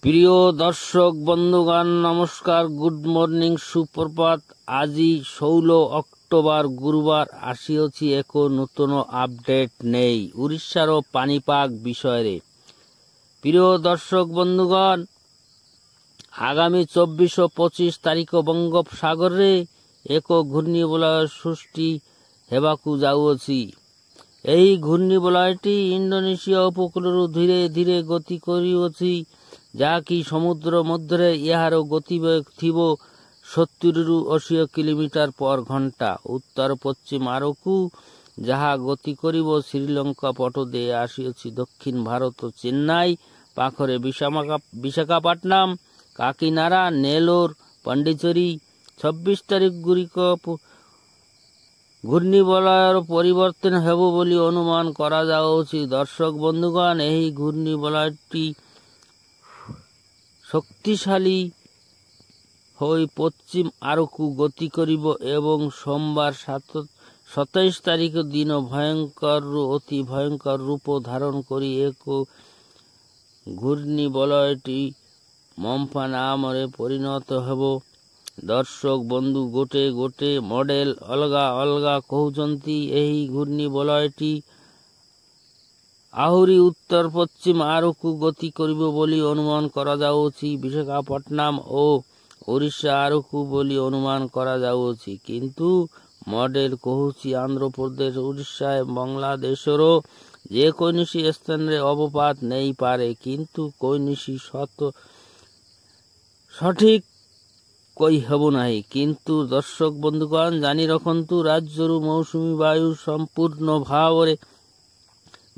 প্রিয় দর্শক বন্ধুগণ নমস্কার, গুড মর্নিং, সুপ্রভাত। আজি 16 অক্টোবর গুরুবার আসিଅছি ଏକ নূতନ আপডେଟ୍ ନେଇ ଓଡ଼ିଶାର ପାଣିପାଗ ବିଷୟରେ। ପ୍ରିୟ ଦର୍ଶକ ବନ୍ଧୁଗଣ, ଆଗାମୀ 24 ଓ 25 ତାରିଖ ବଙ୍ଗୋପସାଗରରେ ଏକ ଘୂର୍ଣ୍ଣିବଳୟ ସୃଷ୍ଟି ହେବାକୁ ଯାଉଅଛି। ଏହି ଘୂର୍ଣ୍ଣିବଳୟଟି ଇଣ୍ଡୋନେସିଆ ଉପକୂଳରୁ ଧୀରେ ଧୀରେ ଗତି କରୁଅଛି, ଯାହାକି ସମୁଦ୍ର ମଧ୍ୟରେ ଏହାର ଗତିବେଗ ଥିବ 70ରୁ 80 କିଲୋମିଟର ପର ଘଣ୍ଟା। ଉତ୍ତର ପଶ୍ଚିମ ଆଡ଼କୁ ଯାହା ଗତି କରିବ ଶ୍ରୀଲଙ୍କା ପଟ ଦେଇ ଆସିଅଛି ଦକ୍ଷିଣ ଭାରତ ଚେନ୍ନାଇ ପାଖରେ ବିଶାଖାପାଟନମ୍, କାକିନାଡା, ନେଲୋର, ପଣ୍ଡିଚେରୀ। 26 ତାରିଖ ଗୁଡ଼ିକ ଘୂର୍ଣ୍ଣିବଳୟର ପରିବର୍ତ୍ତନ ହେବ ବୋଲି ଅନୁମାନ କରାଯାଉଛି। ଦର୍ଶକ ବନ୍ଧୁଗଣ, ଏହି ଘୂର୍ଣ୍ଣିବଳୟଟି ଶକ୍ତିଶାଳୀ ହୋଇ ପଶ୍ଚିମ ଆଡ଼କୁ ଗତି କରିବ ଏବଂ ସୋମବାର 27 ତାରିଖ ଦିନ ଭୟଙ୍କରରୁ ଅତି ଭୟଙ୍କର ରୂପ ଧାରଣ କରି ଏକ ଘୂର୍ଣ୍ଣିବଳୟଟି ମମ୍ଫା ନାମରେ ପରିଣତ ହେବ। ଦର୍ଶକ ବନ୍ଧୁ, ଗୋଟେ ଗୋଟେ ମଡେଲ ଅଲଗା ଅଲଗା କହୁଛନ୍ତି। ଏହି ଘୂର୍ଣ୍ଣିବଳୟଟି ଆହୁରି ଉତ୍ତର ପଶ୍ଚିମ ଆଡ଼କୁ ଗତି କରିବ ବୋଲି ଅନୁମାନ କରାଯାଉଛି। ବିଶାଖାପଟନମ ଓ ଓଡ଼ିଶା ଆଡ଼କୁ ବୋଲି ଅନୁମାନ କରାଯାଉଛି, କିନ୍ତୁ ମଡେଲ କହୁଛି ଆନ୍ଧ୍ରପ୍ରଦେଶ, ଓଡ଼ିଶା ଏବଂ ବାଂଲାଦେଶର ଯେକୌଣସି ସ୍ଥାନରେ ଅବପାତ ନେଇପାରେ, କିନ୍ତୁ କୌଣସି ସଠିକ କହିହେବ ନାହିଁ। କିନ୍ତୁ ଦର୍ଶକ ବନ୍ଧୁଗଣ, ଜାଣି ରଖନ୍ତୁ, ରାଜ୍ୟରୁ ମୌସୁମୀ ବାୟୁ ସମ୍ପୂର୍ଣ୍ଣ ଭାବରେ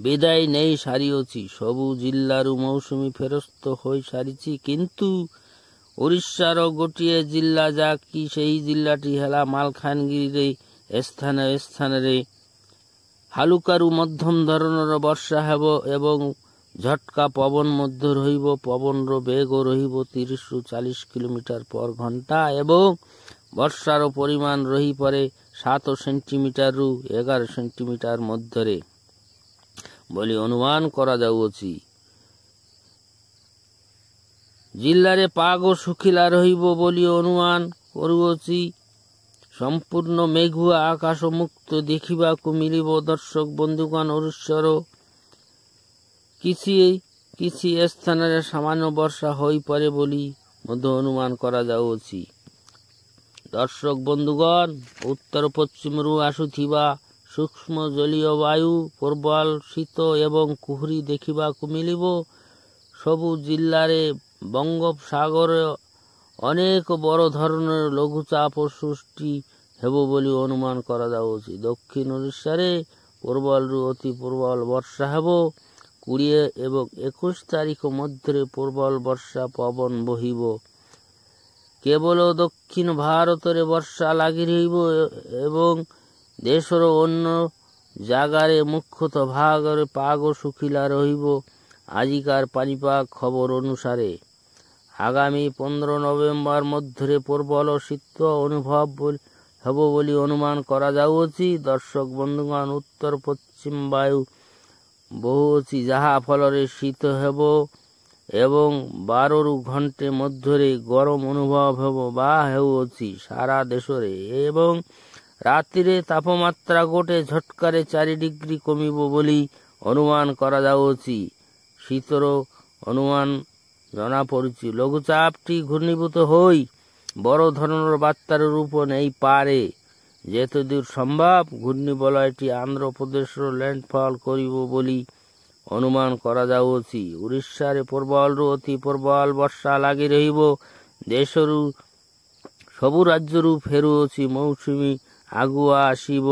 ବିଦାୟ ନେଇ ସାରିଅଛି। ସବୁ ଜିଲ୍ଲାରୁ ମୌସୁମୀ ଫେରସ୍ତ ହୋଇସାରିଛି, କିନ୍ତୁ ଓଡ଼ିଶାର ଗୋଟିଏ ଜିଲ୍ଲା, ଯାହାକି ସେହି ଜିଲ୍ଲାଟି ହେଲା ମାଲକାନଗିରିରେ ସ୍ଥାନରେ ହାଲୁକାରୁ ମଧ୍ୟମ ଧରଣର ବର୍ଷା ହେବ ଏବଂ ଝଟକା ପବନ ମଧ୍ୟ ରହିବ। ପବନର ବେଗ ରହିବ 30ରୁ 40 କିଲୋମିଟର ପର ଘଣ୍ଟା ଏବଂ ବର୍ଷାର ପରିମାଣ ରହିପାରେ 7 ସେଣ୍ଟିମିଟରରୁ 11 ସେଣ୍ଟିମିଟର ମଧ୍ୟରେ ବୋଲି ଅନୁମାନ କରାଯାଉଅଛି। ଜିଲ୍ଲାରେ ପାଗ ଶୁଖିଲା ରହିବ ବୋଲି ଅନୁମାନ କରୁଅଛି। ସମ୍ପୂର୍ଣ୍ଣ ମେଘୁଆ ଆକାଶ ମୁକ୍ତ ଦେଖିବାକୁ ମିଳିବ। ଦର୍ଶକ ବନ୍ଧୁଗଣ, ଓଡ଼ିଶାର କିଛି ସ୍ଥାନରେ ସାମାନ୍ୟ ବର୍ଷା ହୋଇପାରେ ବୋଲି ମଧ୍ୟ ଅନୁମାନ କରାଯାଉଅଛି। ଦର୍ଶକ ବନ୍ଧୁଗଣ, ଉତ୍ତର ପଶ୍ଚିମରୁ ଆସୁଥିବା ସୂକ୍ଷ୍ମ ଜଳୀୟ ବାୟୁ ପ୍ରବଳ ଶୀତ ଏବଂ କୁହୁଡ଼ି ଦେଖିବାକୁ ମିଳିବ। ସବୁ ଜିଲ୍ଲାରେ ବଙ୍ଗୋପସାଗରରେ ଅନେକ ବଡ଼ ଧରଣର ଲଘୁଚାପ ସୃଷ୍ଟି ହେବ ବୋଲି ଅନୁମାନ କରାଯାଉଛି। ଦକ୍ଷିଣ ଓଡ଼ିଶାରେ ପ୍ରବଳରୁ ଅତି ପ୍ରବଳ ବର୍ଷା ହେବ। 20 ଏବଂ 21 ତାରିଖ ମଧ୍ୟରେ ପ୍ରବଳ ବର୍ଷା ପବନ ବହିବ। କେବଳ ଦକ୍ଷିଣ ଭାରତରେ ବର୍ଷା ଲାଗି ରହିବ ଏବଂ ଦେଶର ଅନ୍ୟ ଜାଗାରେ ମୁଖ୍ୟତଃ ଭାଗରେ ପାଗ ଶୁଖିଲା ରହିବ। ଆଜିକାର ପାଣିପାଗ ଖବର ଅନୁସାରେ ଆଗାମୀ 15 ନଭେମ୍ବର ମଧ୍ୟରେ ପ୍ରବଳ ଶୀତ ଅନୁଭବ ହେବ ବୋଲି ଅନୁମାନ କରାଯାଉଅଛି। ଦର୍ଶକ ବନ୍ଧୁଗଣ, ଉତ୍ତର ପଶ୍ଚିମ ବାୟୁ ବହୁଅଛି, ଯାହା ଫଳରେ ଶୀତ ହେବ ଏବଂ 12ରୁ ଘଣ୍ଟେ ମଧ୍ୟରେ ଗରମ ଅନୁଭବ ହେବ ବା ହେଉଅଛି ସାରା ଦେଶରେ ଏବଂ ରାତିରେ ତାପମାତ୍ରା ଗୋଟେ ଝଟକାରେ 4 ଡିଗ୍ରୀ କମିବ ବୋଲି ଅନୁମାନ କରାଯାଉଅଛି। ଶୀତର ଅନୁମାନ ଜଣାପଡ଼ୁଛି। ଲଘୁଚାପଟି ଘୂର୍ଣ୍ଣୀଭୂତ ହୋଇ ବଡ଼ ଧରଣର ବାତ୍ୟାର ରୂପ ନେଇପାରେ। ଯେତେଦୂର ସମ୍ଭବ ଘୂର୍ଣ୍ଣିବଳୟଟି ଆନ୍ଧ୍ରପ୍ରଦେଶର ଲ୍ୟାଣ୍ଡଫଲ୍ କରିବ ବୋଲି ଅନୁମାନ କରାଯାଉଅଛି। ଓଡ଼ିଶାରେ ପ୍ରବଳରୁ ଅତି ପ୍ରବଳ ବର୍ଷା ଲାଗି ରହିବ। ଦେଶରୁ ସବୁ ରାଜ୍ୟରୁ ଫେରୁଅଛି ମୌସୁମୀ ଆଗୁଆ ଆସିବ।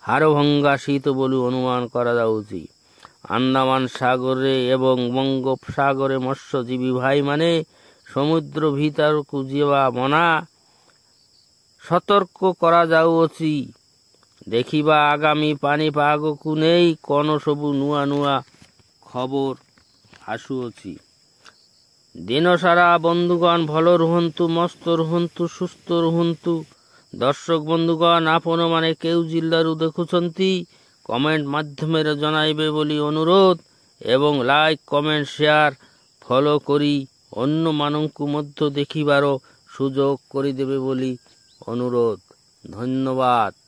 ହାଡ଼ଭଙ୍ଗା ଶୀତ ବୋଲି ଅନୁମାନ କରାଯାଉଛି। ଆଣ୍ଡାମାନ ସାଗରରେ ଏବଂ ବଙ୍ଗୋପସାଗରରେ ମତ୍ସ୍ୟଜୀବୀ ଭାଇମାନେ ସମୁଦ୍ର ଭିତରକୁ ଯିବା ମନା ସତର୍କ କରାଯାଉଅଛି। ଦେଖିବା ଆଗାମୀ ପାଣିପାଗକୁ ନେଇ କ'ଣ ସବୁ ନୂଆ ନୂଆ ଖବର ଆସୁଅଛି। ଦିନସାରା ବନ୍ଧୁଗଣ ଭଲ ରୁହନ୍ତୁ, ମସ୍ତ ରୁହନ୍ତୁ, ସୁସ୍ଥ ରୁହନ୍ତୁ। ଦର୍ଶକ ବନ୍ଧୁଗଣ, ଆପଣମାନେ କେଉଁ ଜିଲ୍ଲାରୁ ଦେଖୁଛନ୍ତି କମେଣ୍ଟ ମାଧ୍ୟମରେ ଜଣାଇବେ ବୋଲି ଅନୁରୋଧ ଏବଂ ଲାଇକ୍, କମେଣ୍ଟ, ସେୟାର, ଫଲୋ କରି ଅନ୍ୟମାନଙ୍କୁ ମଧ୍ୟ ଦେଖିବାର ସୁଯୋଗ କରିଦେବେ ବୋଲି ଅନୁରୋଧ। ଧନ୍ୟବାଦ।